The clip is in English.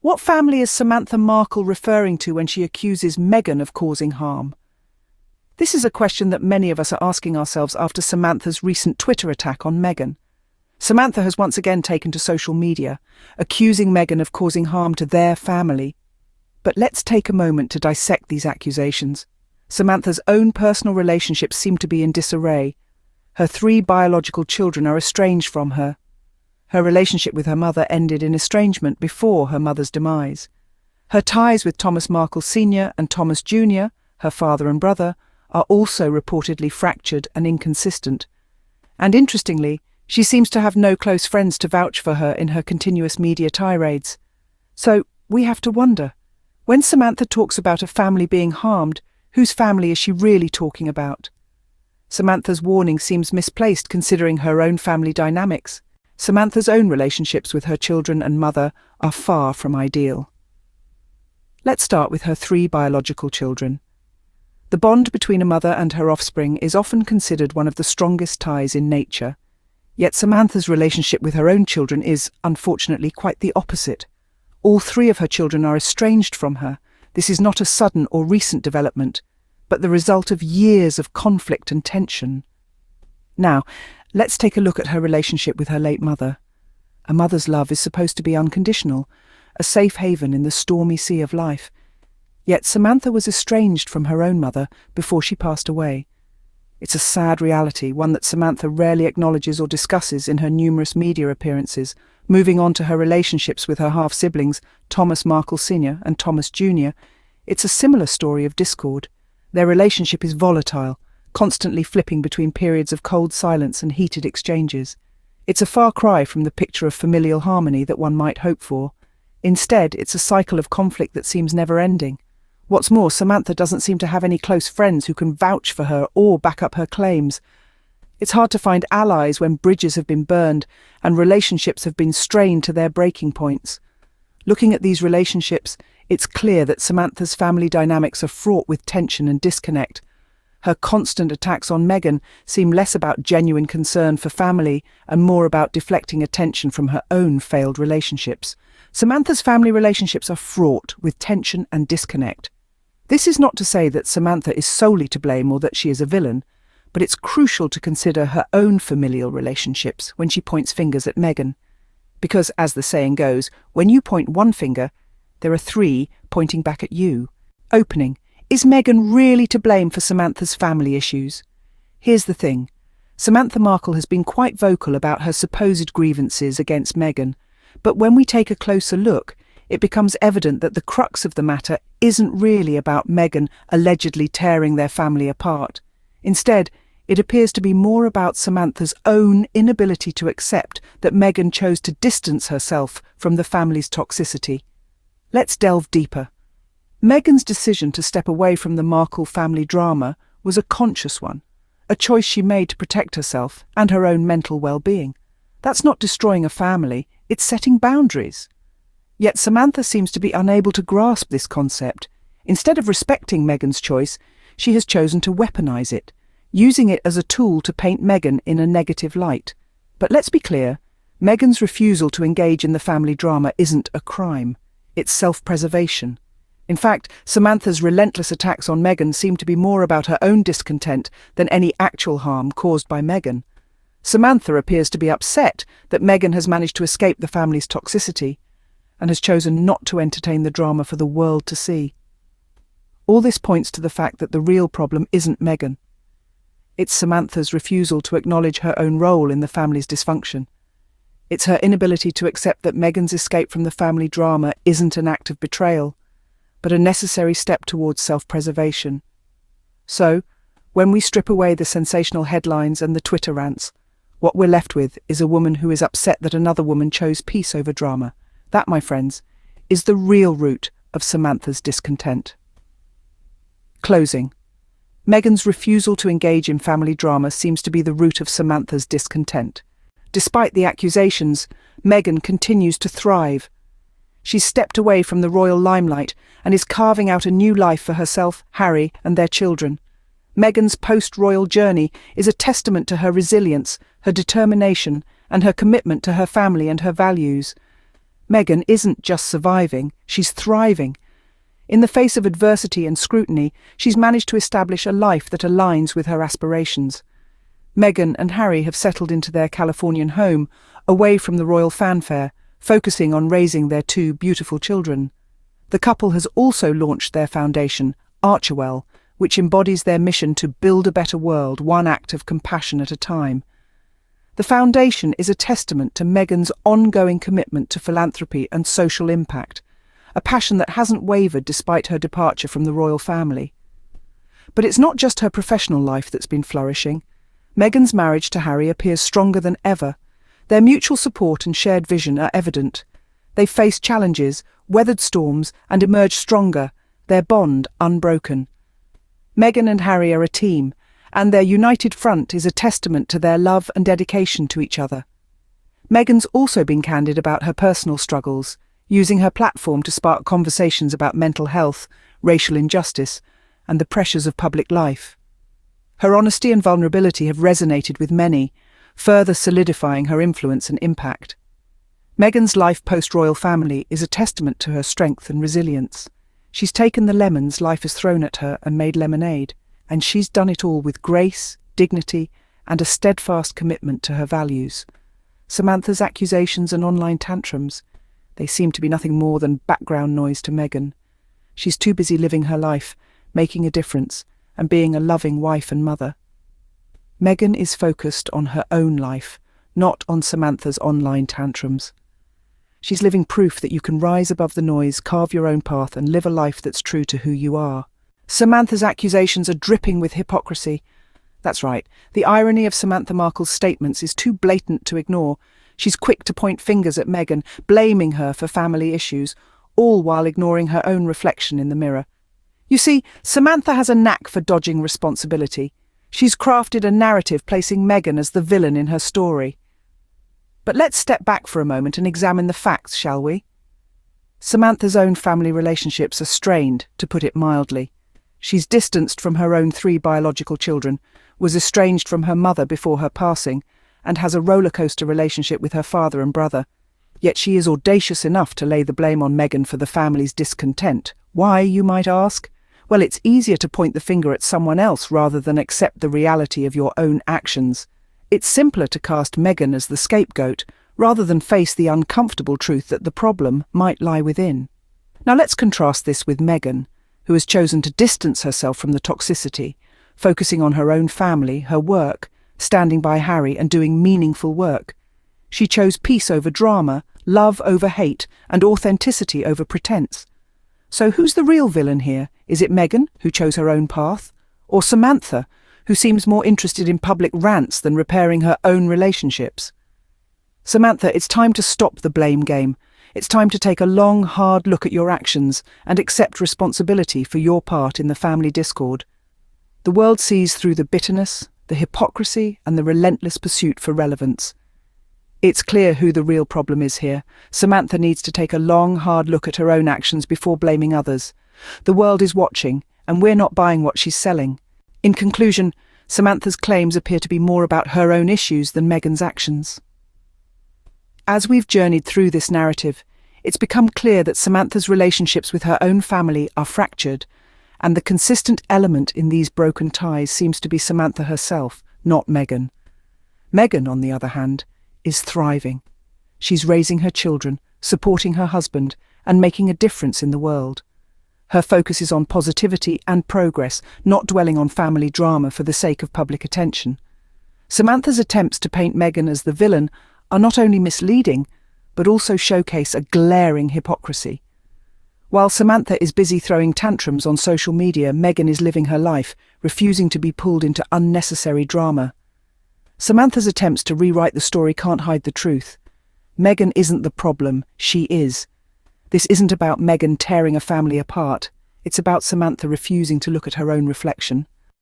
What family is Samantha Markle referring to when she accuses Meghan of causing harm? This is a question that many of us are asking ourselves after Samantha's recent Twitter attack on Meghan. Samantha has once again taken to social media, accusing Meghan of causing harm to their family. But let's take a moment to dissect these accusations. Samantha's own personal relationships seem to be in disarray. Her 3 biological children are estranged from her. Her relationship with her mother ended in estrangement before her mother's demise. Her ties with Thomas Markle Sr. and Thomas Jr., her father and brother, are also reportedly fractured and inconsistent. And interestingly, she seems to have no close friends to vouch for her in her continuous media tirades. So we have to wonder, when Samantha talks about a family being harmed, whose family is she really talking about? Samantha's warning seems misplaced considering her own family dynamics. Samantha's own relationships with her children and mother are far from ideal. Let's start with her 3 biological children. The bond between a mother and her offspring is often considered one of the strongest ties in nature. Yet Samantha's relationship with her own children is, unfortunately, quite the opposite. All 3 of her children are estranged from her. This is not a sudden or recent development, but the result of years of conflict and tension. Now, let's take a look at her relationship with her late mother. A mother's love is supposed to be unconditional, a safe haven in the stormy sea of life. Yet Samantha was estranged from her own mother before she passed away. It's a sad reality, one that Samantha rarely acknowledges or discusses in her numerous media appearances. Moving on to her relationships with her half-siblings, Thomas Markle Sr. and Thomas Jr., it's a similar story of discord. Their relationship is volatile, constantly flipping between periods of cold silence and heated exchanges. It's a far cry from the picture of familial harmony that one might hope for. Instead, it's a cycle of conflict that seems never-ending. What's more, Samantha doesn't seem to have any close friends who can vouch for her or back up her claims. It's hard to find allies when bridges have been burned and relationships have been strained to their breaking points. Looking at these relationships, it's clear that Samantha's family dynamics are fraught with tension and disconnect. Her constant attacks on Meghan seem less about genuine concern for family and more about deflecting attention from her own failed relationships. Samantha's family relationships are fraught with tension and disconnect. This is not to say that Samantha is solely to blame or that she is a villain, but it's crucial to consider her own familial relationships when she points fingers at Meghan. Because, as the saying goes, when you point one finger, there are 3 pointing back at you. Opening. Is Meghan really to blame for Samantha's family issues? Here's the thing. Samantha Markle has been quite vocal about her supposed grievances against Meghan, but when we take a closer look, it becomes evident that the crux of the matter isn't really about Meghan allegedly tearing their family apart. Instead, it appears to be more about Samantha's own inability to accept that Meghan chose to distance herself from the family's toxicity. Let's delve deeper. Meghan's decision to step away from the Markle family drama was a conscious one, a choice she made to protect herself and her own mental well-being. That's not destroying a family, it's setting boundaries. Yet Samantha seems to be unable to grasp this concept. Instead of respecting Meghan's choice, she has chosen to weaponize it, using it as a tool to paint Meghan in a negative light. But let's be clear, Meghan's refusal to engage in the family drama isn't a crime. It's self-preservation. In fact, Samantha's relentless attacks on Meghan seem to be more about her own discontent than any actual harm caused by Meghan. Samantha appears to be upset that Meghan has managed to escape the family's toxicity and has chosen not to entertain the drama for the world to see. All this points to the fact that the real problem isn't Meghan. It's Samantha's refusal to acknowledge her own role in the family's dysfunction. It's her inability to accept that Meghan's escape from the family drama isn't an act of betrayal, but a necessary step towards self-preservation. So, when we strip away the sensational headlines and the Twitter rants, what we're left with is a woman who is upset that another woman chose peace over drama. That, my friends, is the real root of Samantha's discontent. Closing. Meghan's refusal to engage in family drama seems to be the root of Samantha's discontent. Despite the accusations, Meghan continues to thrive. She's stepped away from the royal limelight and is carving out a new life for herself, Harry, and their children. Meghan's post-royal journey is a testament to her resilience, her determination, and her commitment to her family and her values. Meghan isn't just surviving, she's thriving. In the face of adversity and scrutiny, she's managed to establish a life that aligns with her aspirations. Meghan and Harry have settled into their Californian home, away from the royal fanfare, focusing on raising their two beautiful children. The couple has also launched their foundation, Archerwell, which embodies their mission to build a better world, one act of compassion at a time. The foundation is a testament to Meghan's ongoing commitment to philanthropy and social impact, a passion that hasn't wavered despite her departure from the royal family. But it's not just her professional life that's been flourishing. Meghan's marriage to Harry appears stronger than ever. Their mutual support and shared vision are evident. They've faced challenges, weathered storms, and emerged stronger, their bond unbroken. Meghan and Harry are a team, and their united front is a testament to their love and dedication to each other. Meghan's also been candid about her personal struggles, using her platform to spark conversations about mental health, racial injustice, and the pressures of public life. Her honesty and vulnerability have resonated with many, further solidifying her influence and impact. Meghan's life post-royal family is a testament to her strength and resilience. She's taken the lemons life has thrown at her and made lemonade, and she's done it all with grace, dignity, and a steadfast commitment to her values. Samantha's accusations and online tantrums, they seem to be nothing more than background noise to Meghan. She's too busy living her life, making a difference, and being a loving wife and mother. Meghan is focused on her own life, not on Samantha's online tantrums. She's living proof that you can rise above the noise, carve your own path, and live a life that's true to who you are. Samantha's accusations are dripping with hypocrisy. That's right, the irony of Samantha Markle's statements is too blatant to ignore. She's quick to point fingers at Meghan, blaming her for family issues, all while ignoring her own reflection in the mirror. You see, Samantha has a knack for dodging responsibility. She's crafted a narrative placing Meghan as the villain in her story. But let's step back for a moment and examine the facts, shall we? Samantha's own family relationships are strained, to put it mildly. She's distanced from her own 3 biological children, was estranged from her mother before her passing, and has a rollercoaster relationship with her father and brother. Yet she is audacious enough to lay the blame on Meghan for the family's discontent. Why, you might ask? Well, it's easier to point the finger at someone else rather than accept the reality of your own actions. It's simpler to cast Meghan as the scapegoat, rather than face the uncomfortable truth that the problem might lie within. Now let's contrast this with Meghan, who has chosen to distance herself from the toxicity, focusing on her own family, her work, standing by Harry and doing meaningful work. She chose peace over drama, love over hate, and authenticity over pretense. So who's the real villain here? Is it Meghan, who chose her own path? Or Samantha, who seems more interested in public rants than repairing her own relationships? Samantha, it's time to stop the blame game. It's time to take a long, hard look at your actions and accept responsibility for your part in the family discord. The world sees through the bitterness, the hypocrisy, and the relentless pursuit for relevance. It's clear who the real problem is here. Samantha needs to take a long, hard look at her own actions before blaming others. The world is watching, and we're not buying what she's selling. In conclusion, Samantha's claims appear to be more about her own issues than Meghan's actions. As we've journeyed through this narrative, it's become clear that Samantha's relationships with her own family are fractured, and the consistent element in these broken ties seems to be Samantha herself, not Meghan. Meghan, on the other hand, is thriving. She's raising her children, supporting her husband, and making a difference in the world. Her focus is on positivity and progress, not dwelling on family drama for the sake of public attention. Samantha's attempts to paint Meghan as the villain are not only misleading, but also showcase a glaring hypocrisy. While Samantha is busy throwing tantrums on social media, Meghan is living her life, refusing to be pulled into unnecessary drama. Samantha's attempts to rewrite the story can't hide the truth. Meghan isn't the problem, she is. This isn't about Meghan tearing a family apart. It's about Samantha refusing to look at her own reflection.